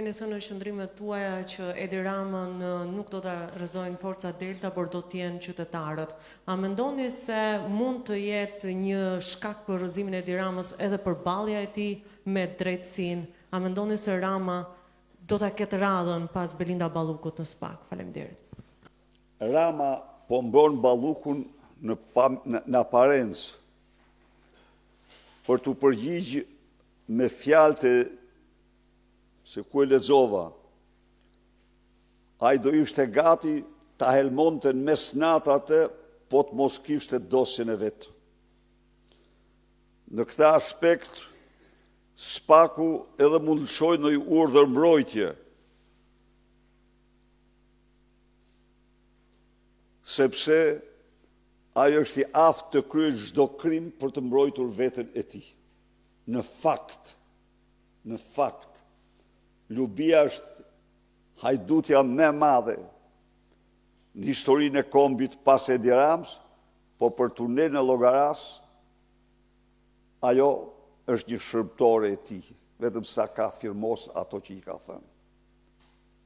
keni thënë në qëndrimet tuaja që Edi Ramën nuk do të rrëzojnë forca Delta, por do të jenë qytetarët. A mendoni se mund të jetë një shkak për rrëzimin e Edi Ramës edhe përballja e tij me drejtësinë? A mendoni se Rama do ta ketë radhën pas Belinda Ballukut në SPAK? Faleminderit. Rama po mbron Ballukun në aparencë për të përgjigjë me fjalët se ku e lexova. Ai do ishte gati ta helmonte në mesnatë atë, po të mos kishte dosjen e vet. Në këtë aspekt, SPAK-u edhe mund të lëshojë në urdhër mbrojtje, sepse ajo është i aftë të kryejë çdo krim për të mbrojtur veten e tij. Në fakt, Lubia është hajdutja më e madhe në historinë e kombit pas Edi Ramës, po për tunelin e Llogaras, ajo është një shërbëtore e tij, vetëm sa ka firmos ato që i ka thënë.